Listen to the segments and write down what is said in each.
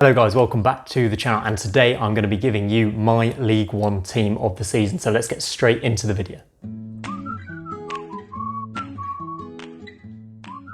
Hello guys, welcome back to the channel, and today I'm going to be giving you my League One team of the season. So let's get straight into the video.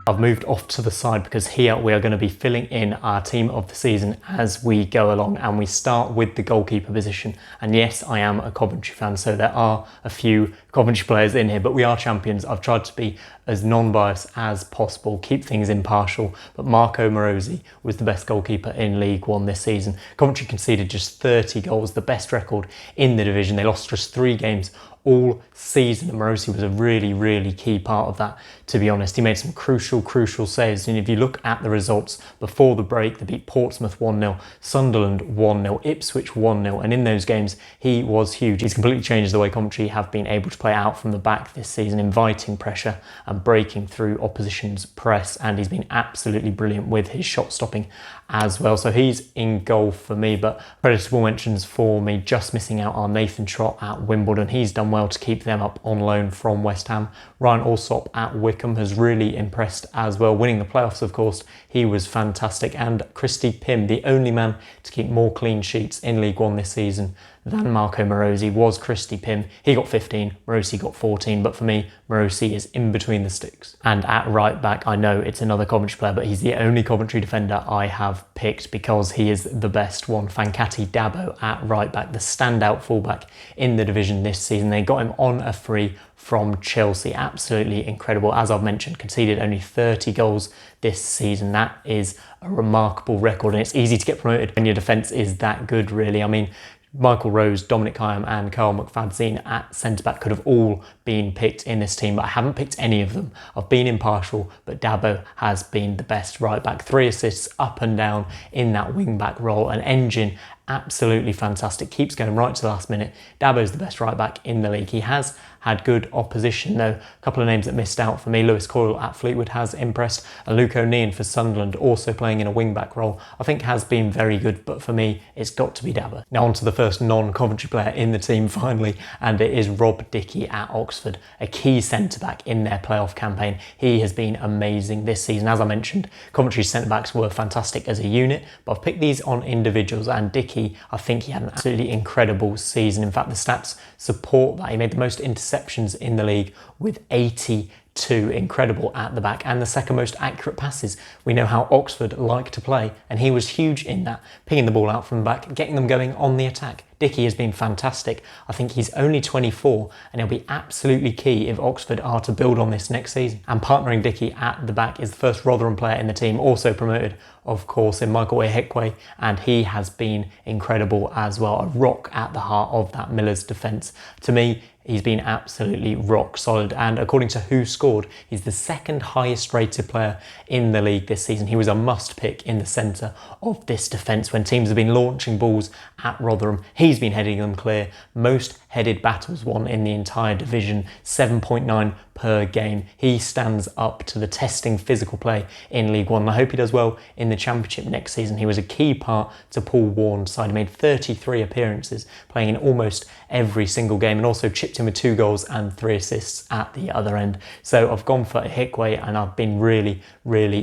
I've moved off to the side because here we are going to be filling in our team of the season as we go along, and we start with the goalkeeper position. And yes, I am a Coventry fan, so there are a few Coventry players in here, but we are champions. I've tried to be as non-biased as possible, keep things impartial, but Marco Morosi was the best goalkeeper in League One this season. Coventry conceded just 30 goals, the best record in the division. They lost just 3 games all season, and Morosi was a really key part of that, to be honest. He made some crucial saves, and if you look at the results before the break, they beat Portsmouth 1-0, Sunderland 1-0, Ipswich 1-0, and in those games he was huge. He's completely changed the way Coventry have been able to play out from the back this season, inviting pressure and breaking through opposition's press, and he's been absolutely brilliant with his shot stopping as well. So he's in goal for me, but creditable mentions for me, just missing out on Nathan Trott at Wimbledon. He's done well to keep them up on loan from West Ham. Ryan Alsop at Wycombe has really impressed as well, winning the playoffs of course. He was fantastic. And Christy Pym, the only man to keep more clean sheets in League One this season than Marco Morosi, was Christy Pym. He got 15, Morosi got 14, but for me, Morosi is in between the sticks. And at right back, I know it's another Coventry player, but he's the only Coventry defender I have picked because he is the best one. Fankati Dabo at right back, the standout fullback in the division this season. They got him on a free from Chelsea. Absolutely incredible. As I've mentioned, conceded only 30 goals this season. That is a remarkable record, and it's easy to get promoted when your defence is that good, really. I mean, Michael Rose, Dominic Hyam and Carl McFadzean at centre-back could have all been picked in this team, but I haven't picked any of them. I've been impartial, but Dabo has been the best right-back. 3 assists up and down in that wing-back role. An engine, absolutely fantastic. Keeps going right to the last minute. Dabo's the best right-back in the league. He has had good opposition though. A couple of names that missed out for me. Lewis Coyle at Fleetwood has impressed, and Luke O'Neill for Sunderland, also playing in a wing-back role, I think has been very good, but for me it's got to be Dabo. Now on to the first non-Coventry player in the team finally, and it is Rob Dickie at Oxford, a key centre-back in their playoff campaign. He has been amazing this season. As I mentioned, Coventry's centre-backs were fantastic as a unit, but I've picked these on individuals, and Dickie, I think he had an absolutely incredible season. In fact, the stats support that. He made the most interceptions in the league with 82, incredible at the back, and the second most accurate passes. We know how Oxford like to play, and he was huge in that, picking the ball out from the back, getting them going on the attack. Dickie has been fantastic. I think he's only 24, and he'll be absolutely key if Oxford are to build on this next season. And partnering Dickie at the back is the first Rotherham player in the team, also promoted of course, in Michael Ehekwe, and he has been incredible as well. A rock at the heart of that Millers defence. To me, he's been absolutely rock solid, and according to Who Scored, he's the second highest rated player in the league this season. He was a must pick in the centre of this defence when teams have been launching balls at Rotherham. He's been heading them clear. Most headed battles won in the entire division, 7.9 per game. He stands up to the testing physical play in League One, and I hope he does well in the Championship next season. He was a key part to Paul Warne's side. He made 33 appearances, playing in almost every single game, and also chipped in with 2 goals and 3 assists at the other end. So I've gone for Ehekwe, and I've been really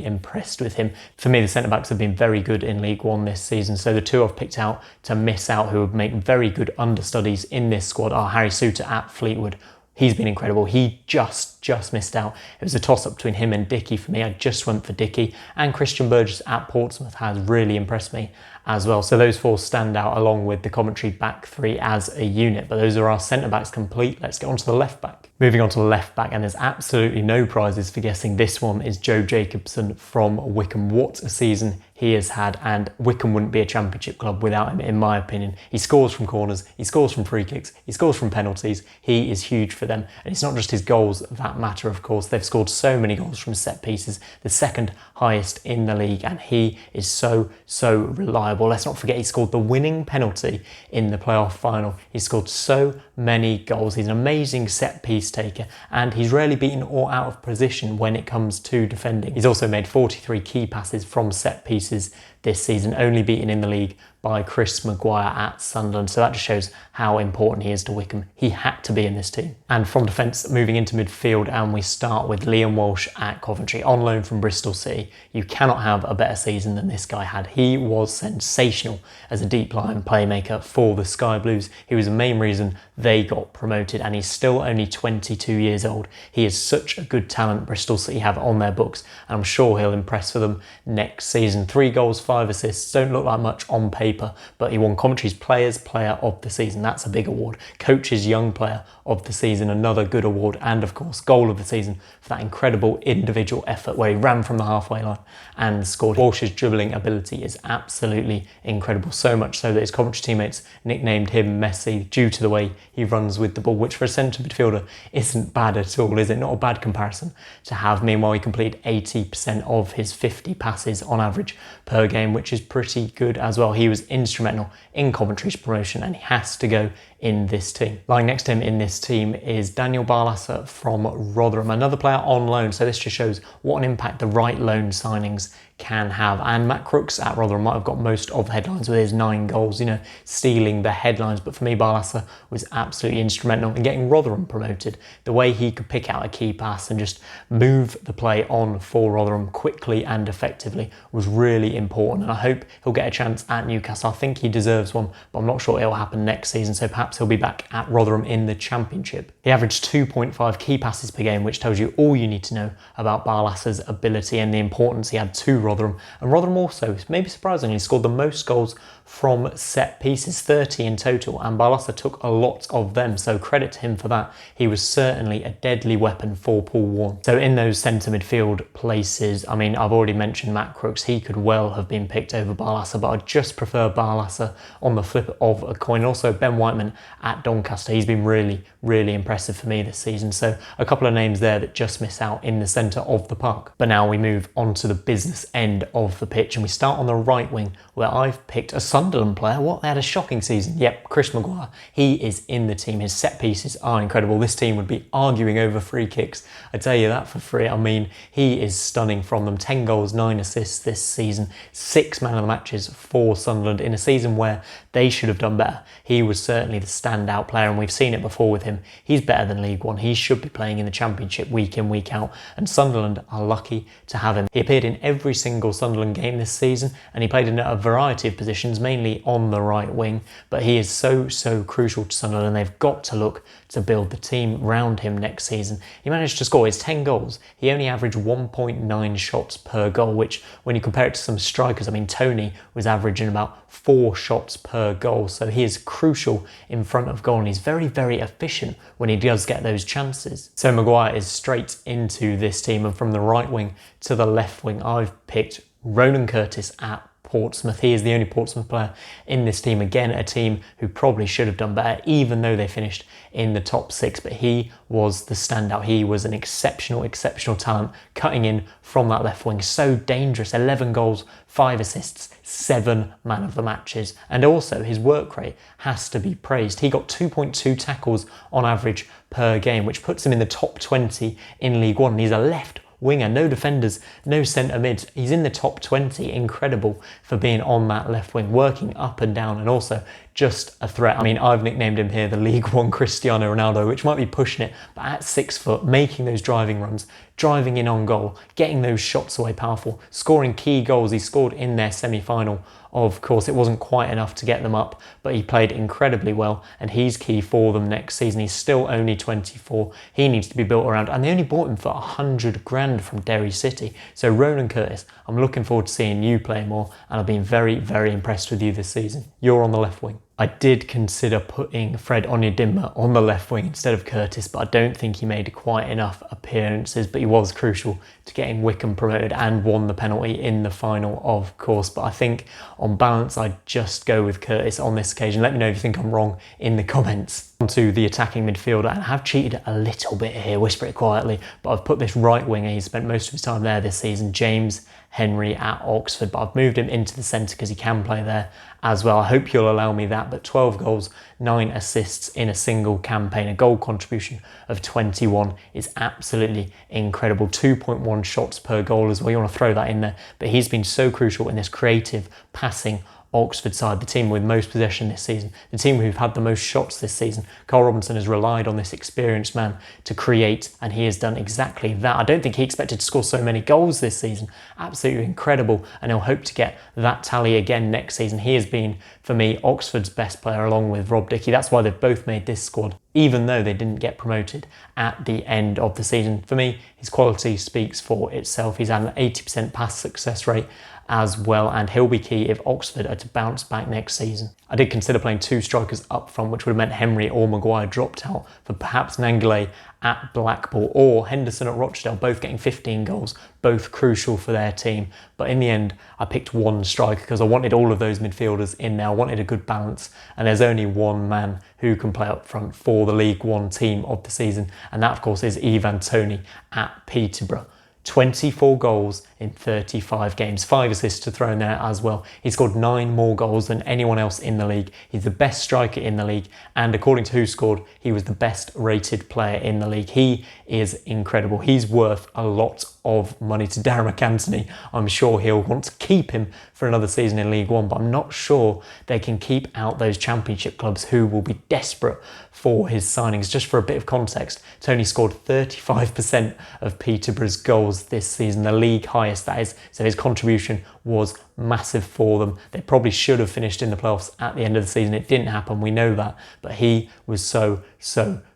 impressed with him. For me, the centre-backs have been very good in League One this season, so the 2 I've picked out to miss out, who would make very good understudies in this squad, are Harry Souttar at Fleetwood. He's been incredible. He just missed out. It was a toss-up between him and Dickie for me. I just went for Dickie. And Christian Burgess at Portsmouth has really impressed me as well. So those 4 stand out along with the Coventry back 3 as a unit. But those are our centre-backs complete. Let's get on to the left-back. Moving on to the left-back, and there's absolutely no prizes for guessing this one, is Joe Jacobson from Wycombe. What a season he has had, and Wycombe wouldn't be a Championship club without him, in my opinion. He scores from corners, he scores from free kicks, he scores from penalties. He is huge for them, and it's not just his goals that matter, of course. They've scored so many goals from set pieces, the second highest in the league, and he is so reliable. Let's not forget he scored the winning penalty in the playoff final. He scored so many goals. He's an amazing set piece taker, and he's rarely beaten or out of position when it comes to defending. He's also made 43 key passes from set pieces this season, only beaten in the league by Chris Maguire at Sunderland. So that just shows how important he is to Wycombe. He had to be in this team. And from defence, moving into midfield, and we start with Liam Walsh at Coventry, on loan from Bristol City. You cannot have a better season than this guy had. He was sensational as a deep line playmaker for the Sky Blues. He was the main reason they got promoted, and he's still only 22 years old. He is such a good talent Bristol City have on their books, and I'm sure he'll impress for them next season. 3 goals, 5 assists, don't look like much on paper, but he won Coventry's Player of the Season. That's a big award. Coach's Young Player of the Season, another good award, and of course Goal of the Season for that incredible individual effort where he ran from the halfway line and scored. Walsh's dribbling ability is absolutely incredible, so much so that his Coventry teammates nicknamed him Messi due to the way he runs with the ball, which for a centre midfielder isn't bad at all, is it? Not a bad comparison to have. Meanwhile, he completed 80% of his 50 passes on average per game, which is pretty good as well. He was instrumental in Coventry's promotion, and he has to go in this team. Lying next to him in this team is Daniel Barlaser from Rotherham, another player on loan. So this just shows what an impact the right loan signings can have. And Matt Crooks at Rotherham might have got most of the headlines with his 9 goals, you know, stealing the headlines. But for me, Barlaser was absolutely instrumental in getting Rotherham promoted. The way he could pick out a key pass and just move the play on for Rotherham quickly and effectively was really important. And I hope he'll get a chance at Newcastle. I think he deserves one, but I'm not sure it'll happen next season. So perhaps he'll be back at Rotherham in the Championship. He averaged 2.5 key passes per game, which tells you all you need to know about Barlaser's ability and the importance he had to Rotherham. And Rotherham also, maybe surprisingly, scored the most goals from set pieces, 30 in total, and Barlaser took a lot of them, so credit to him for that. He was certainly a deadly weapon for Paul Warne. So in those centre midfield places, I mean, I've already mentioned Matt Crooks. He could well have been picked over Barlaser, but I just prefer Barlaser on the flip of a coin. Also, Ben Whiteman at Doncaster, he's been really, really impressive for me this season. So a couple of names there that just miss out in the centre of the park. But now we move on to the business end of the pitch, and we start on the right wing, where I've picked a Sunderland player. What? They had a shocking season. Yep, Chris Maguire. He is in the team. His set pieces are incredible. This team would be arguing over free kicks. I tell you that for free. I mean, he is stunning from them. 10 goals, 9 assists this season. 6 man of the matches for Sunderland in a season where they should have done better. He was certainly the standout player, and we've seen it before with him. He's better than League One. He should be playing in the Championship week in, week out, and Sunderland are lucky to have him. He appeared in every single Sunderland game this season, and he played in a variety of positions, mainly on the right wing, but he is so crucial to Sunderland, and they've got to look to build the team round him next season. He managed to score his 10 goals. He only averaged 1.9 shots per goal, which when you compare it to some strikers, I mean, Tony was averaging about 4 shots per goal, so he is crucial in front of goal, and he's very, very efficient when he does get those chances. So Maguire is straight into this team, and from the right wing to the left wing, I've picked Ronan Curtis at Portsmouth. He is the only Portsmouth player in this team. Again, a team who probably should have done better, even though they finished in the top 6, but he was the standout. He was an exceptional talent, cutting in from that left wing. So dangerous. 11 goals, 5 assists, 7 man of the matches. And also his work rate has to be praised. He got 2.2 tackles on average per game, which puts him in the top 20 in League One. And he's a left winger, no defenders, no centre mids. He's in the top 20. Incredible for being on that left wing, working up and down, and also just a threat. I mean, I've nicknamed him here the League One Cristiano Ronaldo, which might be pushing it, but at 6 foot, making those driving runs, driving in on goal, getting those shots away powerful, scoring key goals. He scored in their semi-final. Of course, it wasn't quite enough to get them up, but he played incredibly well, and he's key for them next season. He's still only 24. He needs to be built around, and they only bought him for 100 grand from Derry City. So Ronan Curtis, I'm looking forward to seeing you play more, and I've been very, very impressed with you this season. You're on the left wing. I did consider putting Fred Onyedinma on the left wing instead of Curtis, but I don't think he made quite enough appearances, but he was crucial to getting Wycombe promoted and won the penalty in the final, of course. But I think on balance, I'd just go with Curtis on this occasion. Let me know if you think I'm wrong in the comments. To the attacking midfielder, and I have cheated a little bit here, whisper it quietly, but I've put this right winger, he's spent most of his time there this season, James Henry at Oxford, but I've moved him into the centre because he can play there as well. I hope you'll allow me that, but 12 goals, 9 assists in a single campaign, a goal contribution of 21 is absolutely incredible. 2.1 shots per goal as well, you want to throw that in there, but he's been so crucial in this creative passing Oxford side, the team with most possession this season, the team who've had the most shots this season. Carl Robinson has relied on this experienced man to create, and he has done exactly that. I don't think he expected to score so many goals this season. Absolutely incredible, and he'll hope to get that tally again next season. He has been, for me, Oxford's best player along with Rob Dickie. That's why they've both made this squad, even though they didn't get promoted at the end of the season. For me, his quality speaks for itself. He's had an 80% pass success rate as well, and he'll be key if Oxford are to bounce back next season. I did consider playing 2 strikers up front, which would have meant Henry or Maguire dropped out for perhaps Nangalay at Blackpool or Henderson at Rochdale, both getting 15 goals, both crucial for their team. But in the end, I picked 1 striker because I wanted all of those midfielders in there. I wanted a good balance, and there's only one man who can play up front for the League One team of the season, and that of course is Ivan Toney at Peterborough. 24 goals in 35 games, 5 assists to throw in there as well. He scored 9 more goals than anyone else in the league. He's the best striker in the league, and according to Who Scored, he was the best rated player in the league. He is incredible. He's worth a lot of money to Darren McAntony. I'm sure he'll want to keep him for another season in League One, but I'm not sure they can keep out those Championship clubs who will be desperate for his signings. Just for a bit of context, Tony scored 35% of Peterborough's goals this season, the league highest that is, so his contribution was massive for them. They probably should have finished in the playoffs at the end of the season. It didn't happen, we know that, but he was so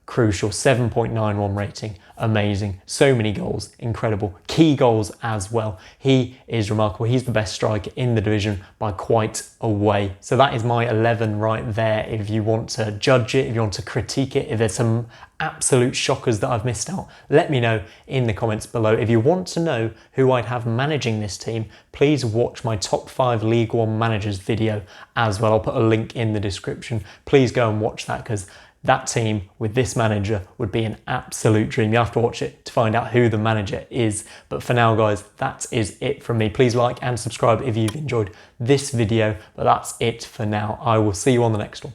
crucial. 7.91 rating, amazing. So many goals, incredible. Key goals as well. He is remarkable. He's the best striker in the division by quite a way. So that is my 11 right there. If you want to judge it, if you want to critique it, if there's some absolute shockers that I've missed out, let me know in the comments below. If you want to know who I'd have managing this team, please watch my top 5 League One managers video as well. I'll put a link in the description. Please go and watch that, because that team with this manager would be an absolute dream. You have to watch it to find out who the manager is. But for now, guys, that is it from me. Please like and subscribe if you've enjoyed this video. But that's it for now. I will see you on the next one.